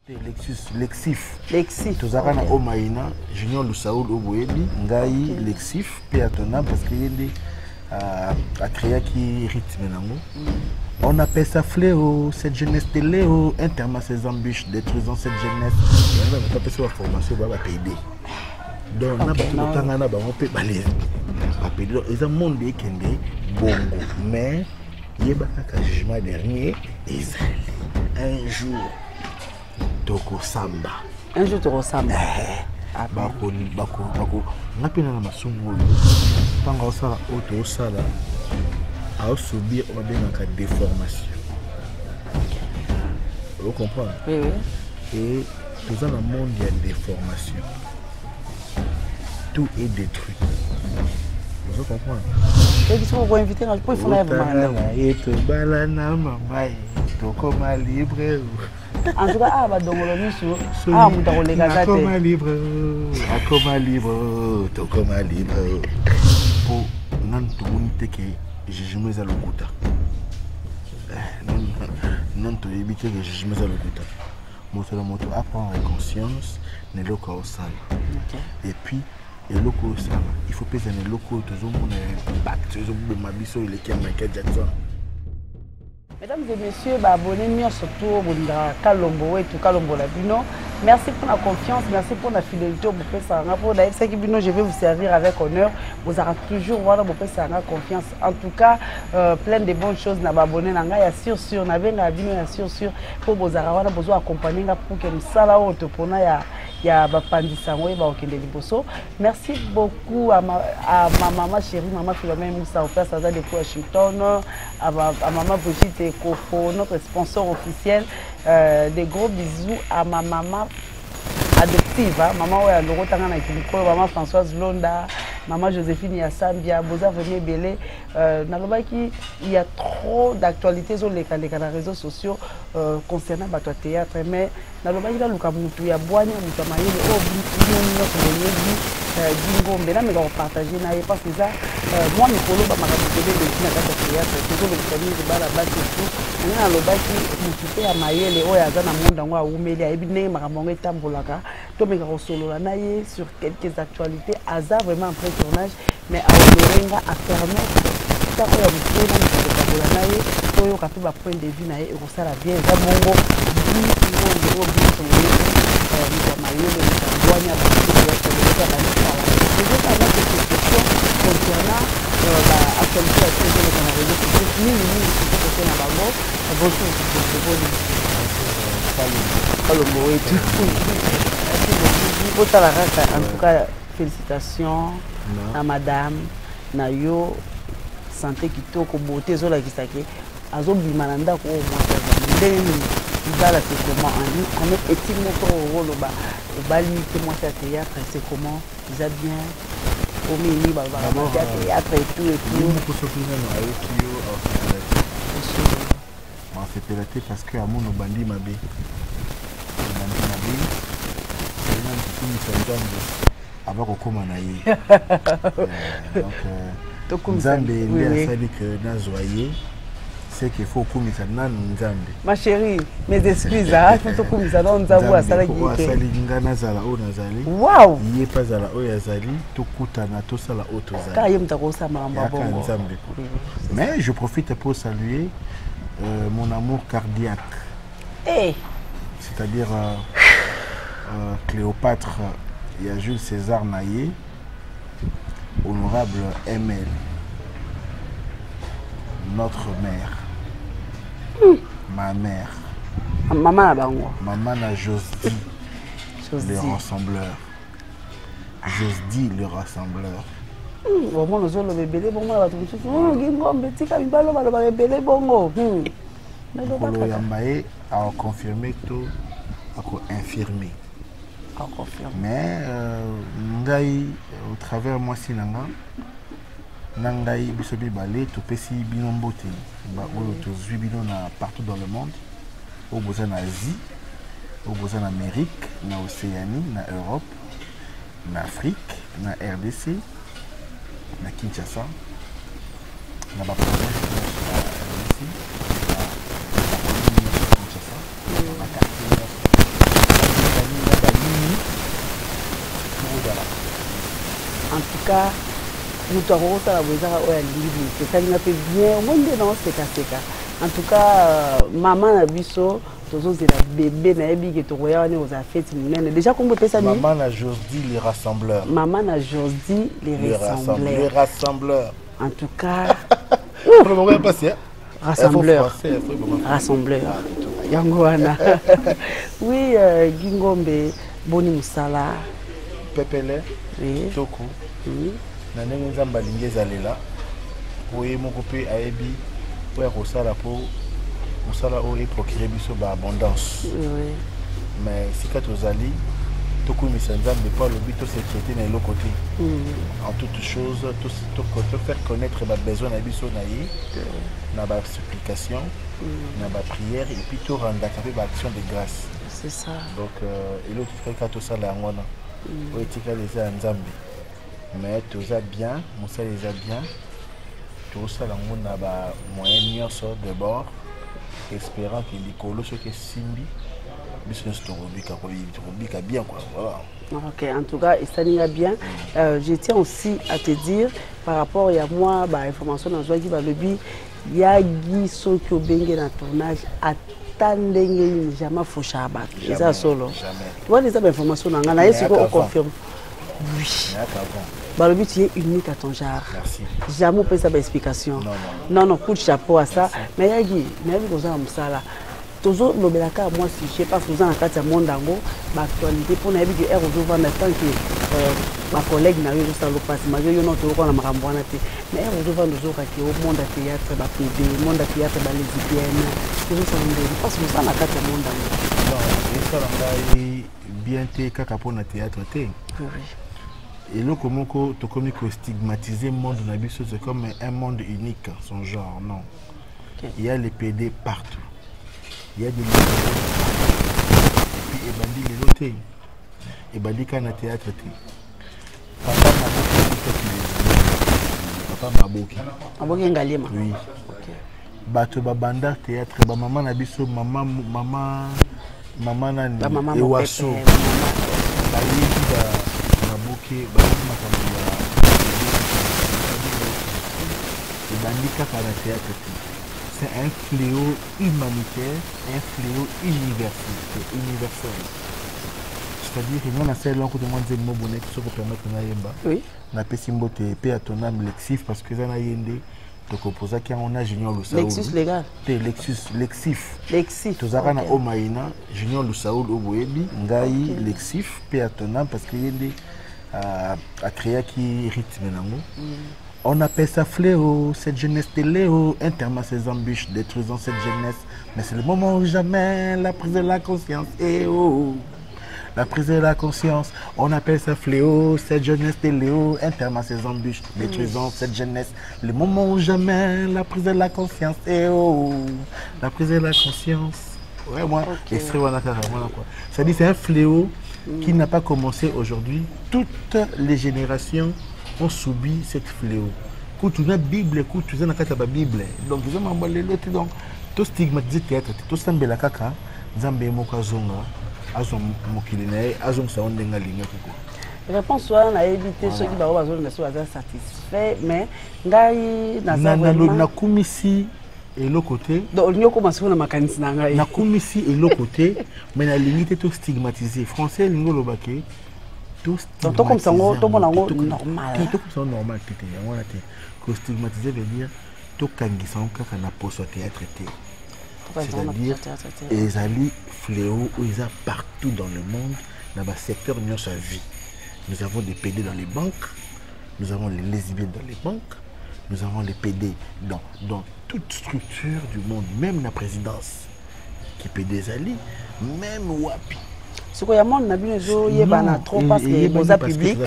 Lexif. Lexif. Tozarana Omaina, Junior Lusaoul Oboebi, Ngai, Lexif, Péatona, parce qu'il y a créé qui rythme. On appelle ça fléau, cette jeunesse de Léo, interma ses embûches, détruisant cette jeunesse. On n'a pas fait la formation, on va t'aider. Donc, on a fait balayer. Ils ont montré qu'il y a bongo, mais il y a un jugement dernier, un jour, Toko Samba. Un jour, Toko Samba. Bako, n'a pas na masumo. Tanga osala auto osala, a subir on a déformation. Vous comprenez? Oui. Et nous dans le monde il y a déformation. Tout est détruit. Vous comprenez? Et qui sont pour inviter un peu il faut la et te balana maman, Toko ma libre. En tout cas, bah donc le monsieur, on les gars. Comme libre, comme libre, to comme libre. Pour nanto unité que je me zalo kuta. Nanto éviter que je me zalo kuta. Moto la moto apprendre conscience, ne loko au sale. Et puis et loko au sale, il faut peser les locaux toujours mon impact, toujours ma biso il est qui Michael Jackson. Mesdames et messieurs, abonnez-vous surtout Kalombo et tout Kalombo Labino. Merci pour la confiance, merci pour la fidélité au Bopé Saranga. Pour la FC Kibino, je vais vous servir avec honneur. Vous aurez toujours voir Bopé Saranga confiance. En tout cas, plein de bonnes choses n'a abonné nanga ya sûr n'a bien abino ya sûr pour vous avoir besoin d'accompagner pour que nous sala auto pour na ya bapandisa ngwe ba okende liboso. Merci beaucoup à ma maman chérie, maman Philomène Moussa au père Saza depuis Washington, à maman Brigitte Kofo, notre sponsor officiel. Des gros bisous à ma maman adoptive, maman ouais, maman Françoise Londa, maman Joséphine Yassambia, Boza Venez Belé. Il y a trop d'actualités sur les réseaux sociaux concernant le théâtre, mais il y a des partager parce que ça moi Nicolo ba makabutele de kina kata théâtre toujours le famille de bala basi tout na lobaki mutute ya mayele oyo aza na monde ngo aumeli ayebi ndenge makambo etambolaka to meka kosolola na ye sur quelques actualités aza vraiment en pré-tournage mais aodorenga a permettre ta ko ya mutuna mutabola na ye to yo ka pe ba point de vue na ye ekosala bien za bongo en tout cas, félicitations à madame Nayo, santé qui toko beauté, zola qui s'ake, azo bimananda ko mo voilà, c'est comment on est petit notre rôle au bali moi ça théâtre c'est comment ils a bien au mini théâtre et tout c'est pélaté parce que à mon bandi mabé avant qu'on commence donc Nzambe il a dit que nazoyer c'est qu'il faut que Nzambe. Ma chérie, mes excuses, il faut que nous allons nous avoir ça là. Waouh! Il est pas à la Oyazali, tout coûte à Nato ça la haute. Mais je profite pour saluer mon amour cardiaque. C'est-à-dire Cléopâtre, il y a Jules César Naïe, honorable ML, notre mère. Ma mère. Maman Bango. Maman a Josdi, le rassembleur. Josdi, le rassembleur. Bon, nous allons le bébé, bon, on va le a confirmé tout, a infirmé. Mais, au travers moi, Sinanga, Nangai bisobi balé to pesi binombote ba oyo to zui binona partout dans le monde au besoin en Asie au besoin en Amérique na Océanie na Europe na Afrique na RDC na Kinshasa na ba province na RDC na Kinshasa na quartier cas moto akokosala boye ezaka oyo alingi boye esalinga mpe bien omoi nde nango sekaseka en tout cas mama na biso tozozela bébé nayebi ke tokoya wana kozala feti monene déjà kombo epesa nini maman na Josdi les rassembleurs maman na Josdi les rassembleurs en tout cas rassembleur yango wana oui Gingombe boni musala pepele oui toko na ndenge nzambe alingi ezalela po ye moko mpe ayebi po ya kosala po mosala oyo eprocure biso baabondance mais sika tozali tokumisa nzambe po alobi tosécurité na eloko te en toute chose tofaire connaître babesoin na biso na ye na basupplication na baprière et puis torandaka mpe baaction de grâce c'est ça donc eloko tikalika tosala yango wana oyo etikali eza ya nzambe mais toza bien mosala eza bien tosala yango na bamoyen nyonso de bord espérant que likolo soki esimbi biso nyonso tokobika bien quoi voilà. Ok, en tout cas, ça n'ira bien. Je tiens aussi à te dire, par rapport à moi, information dans le lobby, il y a Guy Soki Obenge dans le tournage, attendez jamais faux chabat. C'est ça solo. Tu vois les informations dans le est-ce qu'on confirme? Oui. Balobi, tu es unique à ton genre. Merci. Jamais on peut savoir explication. Non, coup de chapeau à ça. Mais il y a Guy, il y a Guy ça là. Toujours l'obélaka moi si je sais pas faisant en cas de monde dango l'actualité pour n'avoir que air au vent tant que ma collègue n'a eu juste à l'opération mais yo non toujours on a marambo na te mais air au vent toujours qui au monde à théâtre ba PD monde à théâtre ba lesbienne toujours ça on parce que ça na cas de monde dango non et ça là bien te kaka pour na théâtre te et le comment to comme que stigmatiser monde na biso c'est comme un monde unique son genre non il y a les PD partout. Il y a des gens et puis Ebandi les lotés. Ebandi quand na théâtre papa Maboki. Maboki Ngalema. Oui. Bato babanda théâtre ba maman na biso maman nani Ewaso. Ba yebi ba Maboki ba makambo Ebandi kaka na théâtre. C'est un fléau humanitaire, un fléau universel. C'est-à-dire qu'il y a un seul long que de moi de mots bonnets qui se permettre de yemba. Oui. Na pesimbo te paix à ton âme lexif parce que ça n'a yende te composa qui on a junior Lusaoul. Lexus légal. Te lexif. Lexif. To zaka na Omaina junior Lusaoul oboyebi ngai lexif paix à ton âme parce que yende a créé qui rythme nango. On appelle ça fléau, cette jeunesse de Léo, interment ses embûches, détruisant cette jeunesse. Mais c'est le moment où jamais la prise de la conscience, eh oh, la prise de la conscience. On appelle ça fléau, cette jeunesse de Léo, interment ses embûches, détruisant cette jeunesse. Le moment où jamais la prise de la conscience, eh oh, la prise de la conscience. Ouais, moi, extrait voilà quoi. Ça dit c'est un fléau qui n'a pas commencé aujourd'hui. Toutes les générations ont subi cette fléau. Quand tu as la Bible, quand tu as la Bible, donc ils ont embalé l'autre, donc tout stigmatisé théâtre, tout semble la caca, Zambé moka zonga, azon mokilinae, azon sa ondenga linga koko. Réponse soit on a évité ceux qui ont besoin de soient satisfaits, mais ngai na kumisi et l'autre côté. Donc on commence à makanisi na ngai. Na kumisi et l'autre côté, mais la limite tout stigmatisé. Français lingo lobake. Donc, comme ça, on est normal. Tout comme ça, normal. Que stigmatiser veut dire tout kangi ça on na poste théâtre. C'est-à-dire les alliés fléaux où ils sont partout dans le monde, dans le secteur de sa vie. Nous avons des PD dans les banques, nous avons les lesbiennes dans les banques, nous avons les PD dans toute structure du monde, même la présidence qui PD des alliés, même Wapi. Ce qu'il y a monde n'a bien joué, il y a trop parce que les public.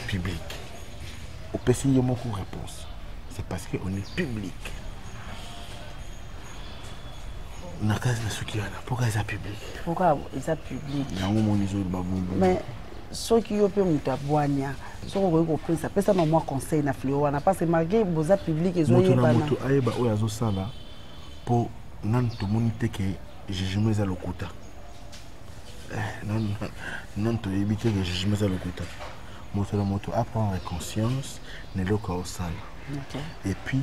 Au PC, il y a beaucoup de réponses. C'est parce qu'on est public. Pourquoi ils sont public? Pourquoi ils sont public? Mais ceux qui ont pu me boigner, ceux qui ont compris ça, peut-être que moi conseil na fléau, parce que malgré les publics, ils ont eu des pour tout le monde que jugement est à l'okuta. Non, tu évites que je me fasse le coup. moto à prendre conscience de l'eau au sale. Et puis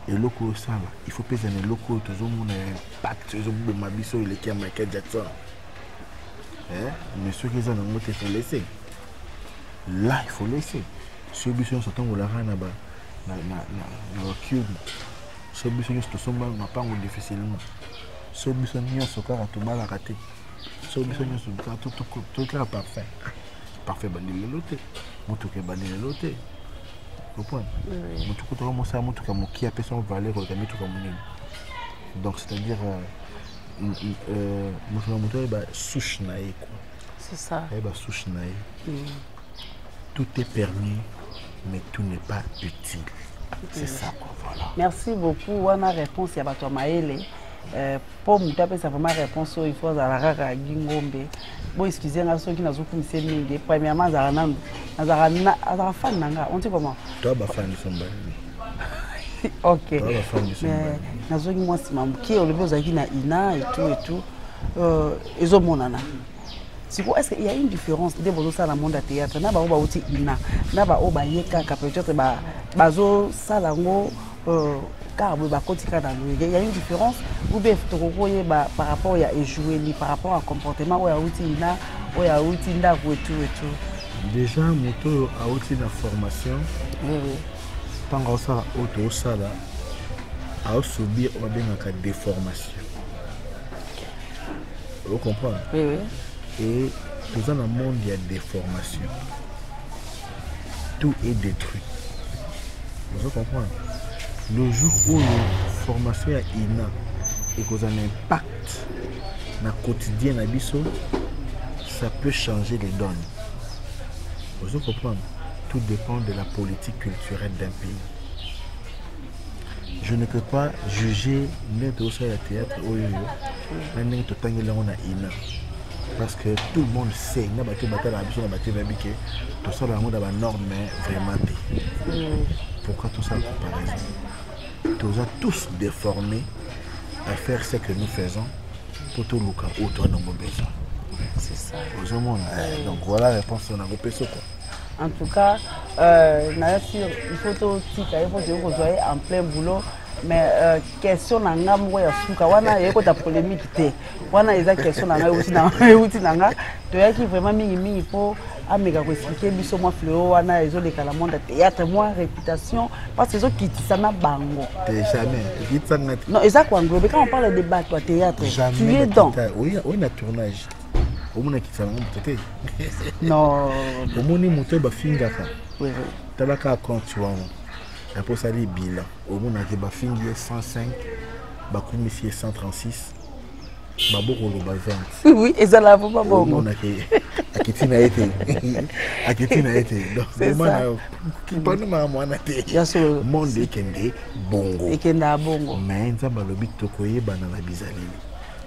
et l'eau au sale, il faut peser les locaux tous au monde impact sur le mabiso il est qui a Michael Jackson. Mais ceux qui ont un il faut laisser. Là il faut laisser. Ceux qui sont sortant au lara na cube. Ceux qui sont n'a pas un difficilement. Ceux qui sont mis au car à tout mal à rater. Ceux qui sont mis au car tout là parfait. Parfait banni le loté. Moto qui banni le loté. Vous comprenez? Moto qui commence à moto comme qui a personne valeur au gamin tout comme donc c'est-à-dire moto est souche naïe quoi. C'est ça. Souche naïe. Tout est permis, mais tout n'est pas utile. C'est ça quoi, voilà. Merci beaucoup. On a réponse à Bato Maëlle. Pour me taper ça vraiment réponse il faut à la rara gingombe. Bon excusez-moi ceux qui n'ont pas mis mingi. Premièrement Zarana fan nanga. On dit comment? Toi ba fan de Somba. Ok. Toi ba fan de Somba. Nazo ki moi simam qui au level zaki na ina et tout. Ezo monana. Est-ce qu'il y a une différence de vos ça dans le monde de théâtre? Na ba o ba uti ina, na ba o ba yeka ka peut-être bazo salango car il y a une différence ou bien par rapport à jouer par rapport au comportement ou à outil ou à outil et tout. Déjà moto a outil de formation. Tant que ça auto ça là a subir une déformation. Vous comprenez? Oui. Et dans le monde il y a des formations. Tout est détruit. Vous comprenez? Le jour où la formation est ina et qu'on a un impact dans le quotidien, ça peut changer les donnes. Vous comprenez? Tout dépend de la politique culturelle d'un pays. Je ne peux pas juger n'importe quel théâtre ou parce que tout le monde sait que tout ça dans la norme vraiment. Pourquoi tout ça comparaison? Nous avons tous déformés à faire ce que nous faisons pour tout le cas où toi nous avons besoin. C'est ça. Donc voilà la réponse à nos personnes. En tout cas, il faut tout dire en plein boulot. Mais question nanga mwa ya suka wana yeko ta polémique te wana eza question nanga uti nanga to yaki vraiment mingi po ameka ko expliquer biso moi fleo wana ezo le kala monde théâtre moi réputation parce que ezo kitisa na bango jamais kitisa non eza ko englober quand on parle de débat toi théâtre tu es dans oui na tournage au mona kitisa na moto non au moni moto ba fingaka oui tabaka compte wana. Après ça, les bilans. Au monde, il y a 105, il y a 136, il y a 20. Oui, et ça là, pas bon. On a été. Donc, qui parle de moi, le monde est bongo. Et qu'il y a bongo. Mais il y a un lobby de Tokoye, banana bizarre.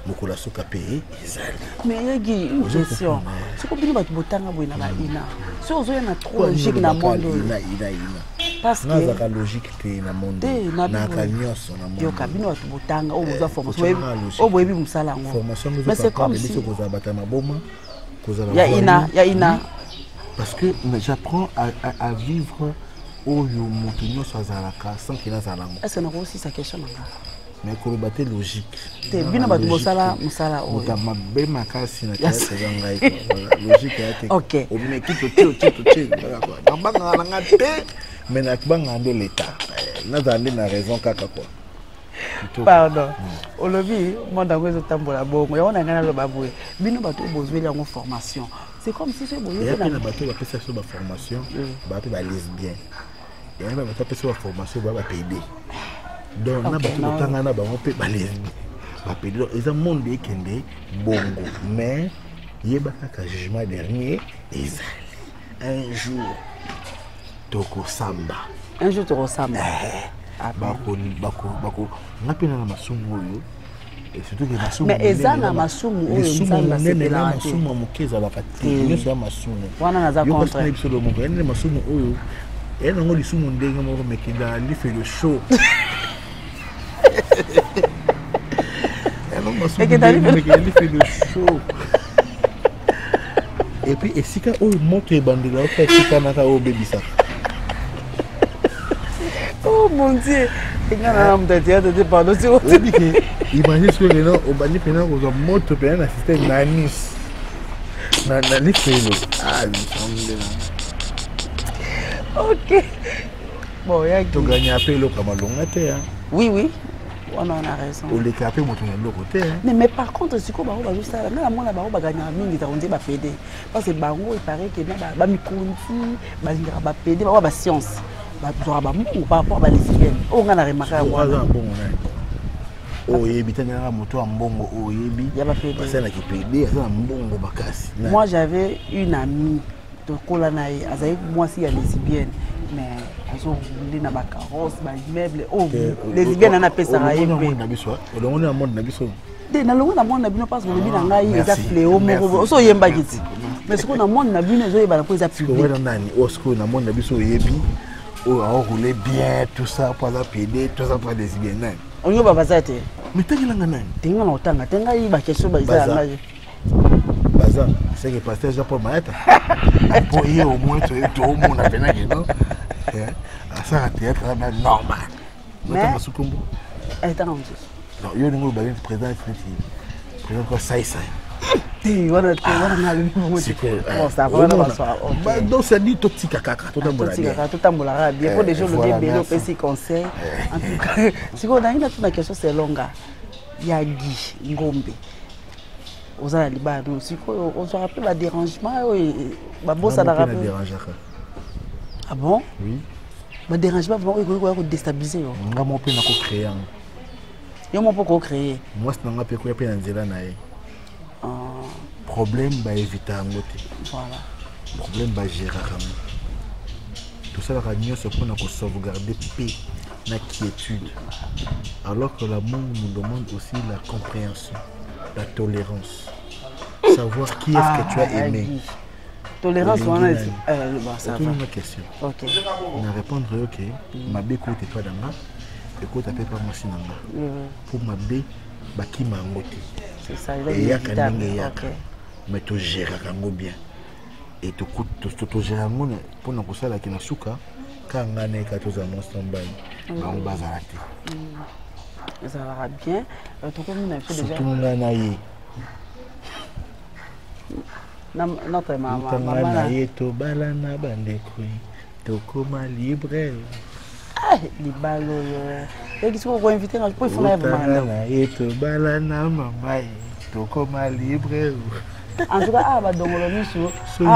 Mokola soka payé ezali. Mais il y a une question. Ce qu'on dit botanga boina na ina. Si on a trop logique na monde. Parce que na logique te na monde. Na kanyoso na monde. Yo kabino batu botanga o boza formation. O boyebi musala ngo. Formation nous. Mais c'est comme si ko za batama boma. Ya ina. Parce que j'apprends à vivre au yo montonyo so zalaka sans qu'il na zalango. Est-ce que na aussi sa question nanga? Mais qu'on batte logique. T'es bien à musala ou ta ma belle makasi na kasa zangai logique yake. OK. O meki to na banga na ngate mais na banga ndo l'état. Na zande na raison kaka quoi. Pardon. Olobi monde ngwezo tambola bongo. Ya ona ngana lo babwe. Bino bato bozweli en formation. C'est comme si c'est boyo na bato ba pesa so ba formation, ba pe ba lesbien. Et on va ba pesa so formation ba PD. Donc na bato tanga na bango pe balezi ba pédé ils ont monde ekende bongo mais yeba kaka jugement dernier ezali un jour toko samba bako napena na masumu oyo et surtout que masumu mais ezana masumu oyo nzamba sepela masumu mokeza la fatigue nyo ya masumu wana naza contre yo parce que ene masumu oyo ene ngo lisumu ndenge moko mekida li fait le show. Et que t'as fait le show. Et puis esika o moto e bandela o ka esika naka o bebisa. Oh mon Dieu. Pardon, imagine ce que les gens au bani pena ko moto pena système na Nice. Na Nice. Ah, ok. Bon, il y a tu gagnes un peu le camalonga te. Oui, oui. On a raison. On les capé moto na le côté. Mais par contre, si ko ba ba juste là, na mona ba ba gagner mingi ta on dit ba PD. Parce que bango il paraît que na ba mikonti, ba linga ba PD, ba science. Ba zora ba mu par rapport à ba lesbienne. On a remarqué moi. Moto mbongo oyebi. Ya ba PD. Ça na ki PD, ça na mbongo bakasi. Moi j'avais une amie de Kolanaï, azai moi si ya lesbienne. Mais elles ont roulé dans ma carrosse, ma immeuble. Oh, les lesbiennes en appellent ça. On est en monde nabiso. Dans le monde nabiso parce que les lesbiennes en ils ont fléau. So yemba kiti. Mais ce qu'on a monde nabiso, ils ont pas pour ça public. On a ni osko na monde nabiso yebi. Oh, on roulé bien tout ça pour la PD, tout ça pour les lesbiennes. On y va pas ça. Mais t'es là nani? T'es là autant, t'es là il va question ba ça. Baza, c'est que pasteur Jean Paul Maeta. Pour y au moins tout le monde a peine non. Ça a été normal. Mais attends. Non, il y a un président président quoi ça. Tu vois c'est que ça va donc ça dit tout petit caca tout tambola bien pour des gens le bien aussi conseil en tout cas si on a une question c'est longa ya Guy Ngombe aux alibas donc si on se rappelle le dérangement ba bossa la rappel ah bon oui ba dérangement vraiment ko déstabiliser yo nga mo pe na ko créer yo mo ko créer moi c'est nga pe ko pe na nzela na ye problème ba éviter ngote voilà problème ba gérer comme tout ça la réunion c'est pour nous sauvegarder paix na quiétude alors que l'amour nous demande aussi la compréhension la tolérance savoir qui est-ce que tu as aimé tolérance on a ça va une question OK on répondre OK ma bé côté toi danga écoute appelle pas moi sinanga pour ma bé ba ki mangote c'est ça il y a quand même mais tu gères kango bien et tu coûte tu gères mon pour nous ça là qui na suka quand ngane ka to za monstre mbayi ba on bazarate ça va bien tout comme on a fait déjà tout ngana yi notre maman na yi to balana bandeko to koma libre libalo yo qui sont ko inviter pour faire vraiment na yi to balana mama to koma libre en tout cas ba dongolo miso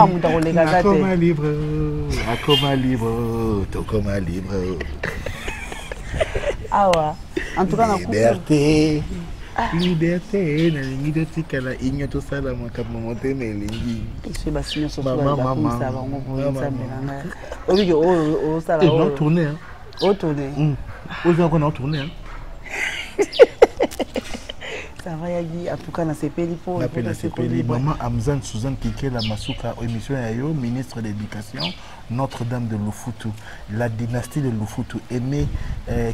muta ko lega kate koma libre to koma libre awa en tout cas na liberté liberté na lingi kala inyo to sala makama mote melingi c'est ba sinyo so so ba pour ça ba ngo pour ça menanga obi que o sala o tourner o tourner o zo ko na tourner ça va yagi en tout cas na sepeli pour maman Amzan Suzanne Kikela Masuka émission yayo ministre de l'éducation Notre-Dame de Lufutu la dynastie de Lufutu aimé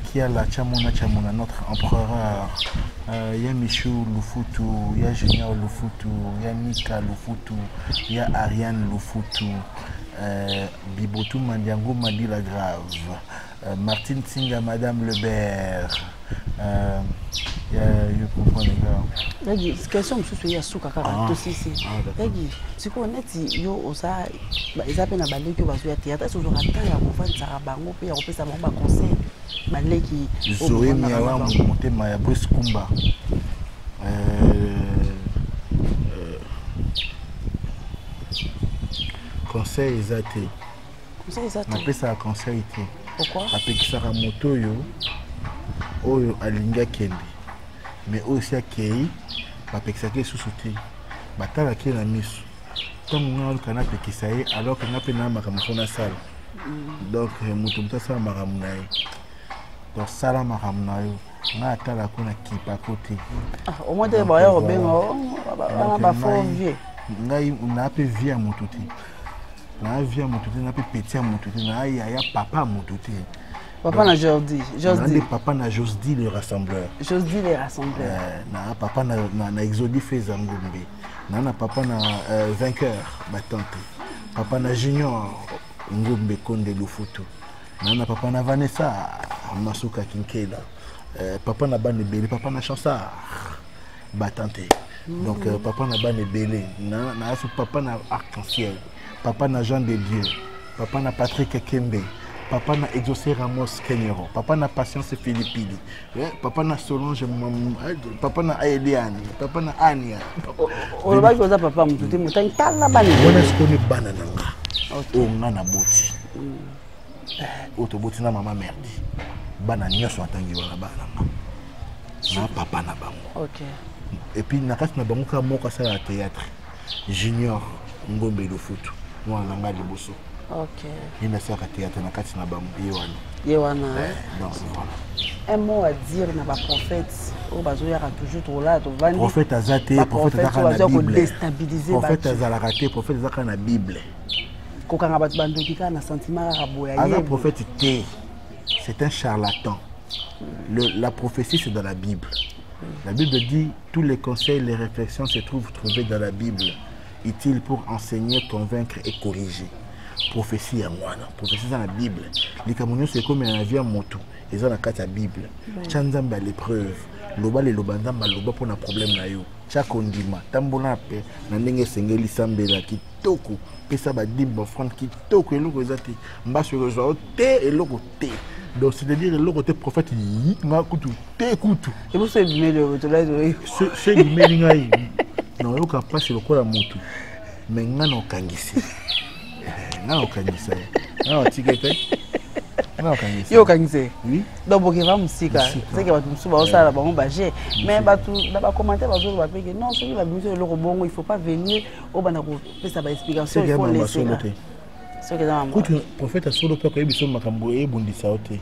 qui a la Chamona notre empereur ya Michou Lufutu ya Junior Lufutu ya Nika Lufutu ya Ariane Lufutu Bibotou Mandiango Madila Grave Martine Singa Madame Lebert je comprends les gars. Yagi, question mususu ya suka kaka to sisi. Yagi, siko neti yo osa ba ezape na baleki bazo ya théâtre so zo rata ya ko vantsa bango pe ya ko pesa bango ba conseil. Baleki Zoé Miala motema ya Brice Kumba. Conseil ezate. Conseil ezate. Na pesa conseil te. Pourquoi? Apekisaka moto yo oyo alinga kende mais aussi akei bapekisaki lisusu te batalaki na miso ntango nga aluka napekisa ye alors que nga mpe na makambo mpo nasala donc moto asala makambo na ye donc sala makambo na yo nga atalako na kipako te au moins te baya kobenga bafo vie ngai naa mpe vie ya moto te naa vie ya moto te naa mpe peti ya moto te naa yaya papa ya moto te Papa na Jordi. Papa na Josdi le rassembleur. Josdi le rassembleur. Na papa na Exodi Feza Ngombe. Na papa na vainqueur Batante. Papa na Junior Ngombe Konde Lufutu. Na papa na Vanessa Masuka Kinkela. Papa na Bane Bele, papa na Chansard Batante. Donc papa na Bane Bele, na papa na Arc-en-Ciel, papa na Jean de Dieu, papa na Patrick Kembe, papa na Exaucé Ramos Kenyoro, papa na Patience Philippini, papa na Solange, papa na Aeliane, papa na Ania. On va dire papa mututi mutangi tala bani. On est ce qu'on est banananga. On a na boti. Autoboti na maman merdi. Bana nyoso atangi wala bana. Na papa na bango. OK. Et puis na kati na bango ka moka sala ya théâtre. Junior Ngombe Lufutu. Moi na nga liboso. OK. Il na sala théâtre na kati na bango yewana. Yewana. Donc voilà. Un mot à dire na ba prophète o bazoya toujours trop là to vandi. Prophète azate, prophète azaka na Bible. Déstabiliser ba. Prophète azala raté, prophète azaka na Bible. Kokanga batu bandoki ka na sentiment ya boya. Un prophète té. C'est un charlatan. La prophétie, c'est dans la Bible. La Bible dit tous les conseils, les réflexions se trouvent trouvés dans la Bible, utiles pour enseigner, convaincre et corriger. Prophétie à moi, prophétie dans la Bible. Les Camerounais, c'est comme un avion moto. Ils ont la Bible. Chanzamba l'épreuve. Loba le lobandamba loba pour un problème na yo. Chaque ondima. Tambola pe. Nandenge sengeli sambela ki toku. Pesa ba dimba front ki toku eloko ezati. Mbaso rezo te eloko te. Donc c'est-à-dire le côté prophète yi nga kutu te kutu. Et vous savez bien le là c'est du melingai. Non yo ka passer le kola motu. Mais nga no kangisi. Nga no kangisa. Nga tikete. Yo kangise. Oui. Donc boke va musika. C'est que batu musuba osala ba ngombaje. Mais batu na ba commenter bazo ba peke non c'est la musique le bongo il faut pas venir au bana ko pesa ba explication il faut laisser. Le prophète a solo peur que biso makambo e bundisa ote.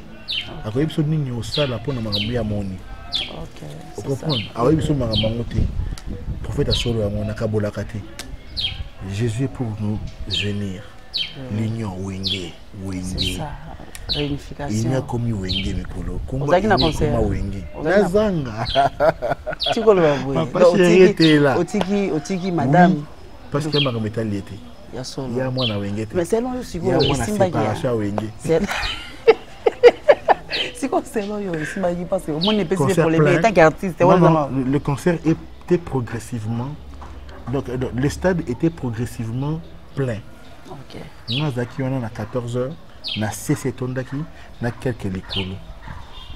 Akoye biso nini osala pona makambo ya moni. OK. Vous comprenez? Akoye biso makambo te. Prophète a solo ya mona kabola kate. Jésus est pour nous venir. L'union wenge. C'est ça. Réunification. Il y a comme wenge mikolo. Komba na concert. Nazanga. Tikolo baboye. Otiki madame. Parce que makambo etaliete. Il y a moi na wenge. Mais c'est long aussi il y a moi na séparation wenge. Si concernant yo simba qui parce que moi ne peut pas pour les tant qu'artiste. Le concert était progressivement donc le stade était progressivement plein. OK. Nazaki on a 14h, na CC Tondaki, na quelques l'école.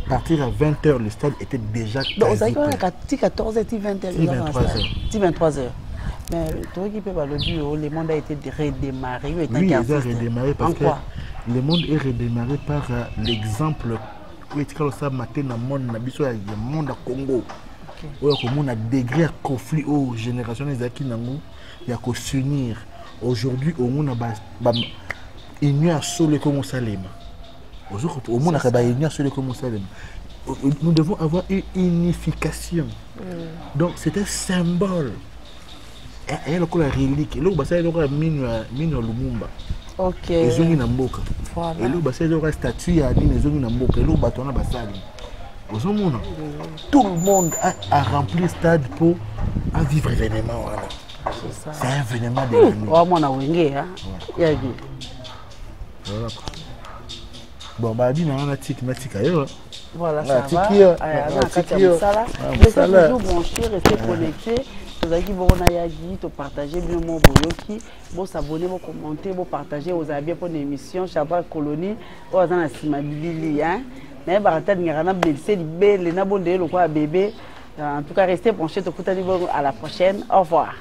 À partir à 20h le stade était déjà quasi donc ça on a 14h et 20h. 23h. Mais toi qui peut pas le dire, le monde a été redémarré. Oui, il a redémarré parce que le monde est redémarré par l'exemple. Oui, tu as matin dans le monde, le monde à Congo. Oui, on a degré à conflit aux générations qui il y a qu'à s'unir. Aujourd'hui, au monde il y a solo comme Salem. Aujourd'hui, au monde il y a solo comme Salem. Nous devons avoir une unification. Donc, c'est un symbole. Et là, la relique. Et là, il y a Mino Lumumba. OK. Et zongi na mboka. Voilà. Et là, il y a statue ya Nini zongi na mboka. Et là, il y a basali. Tout le monde a rempli le stade pour vivre l'événement. C'est un événement de l'année. Oh, moi, on a wingé, hein. Voilà. Bon, bah, dis, on a tic, ailleurs. Voilà, ça va. Restez toujours branchés, restez connectés. Vous avez dit partager bien mon boyoki, vous s'abonner, vous commenter, vous partager, vous avez bien pour l'émission Chabal Colonie, vous avez un simabili, hein. Mais baratat n'ira blessé, bébé, les nabondés, le quoi bébé. En tout cas, restez branchés, à la prochaine. Au revoir.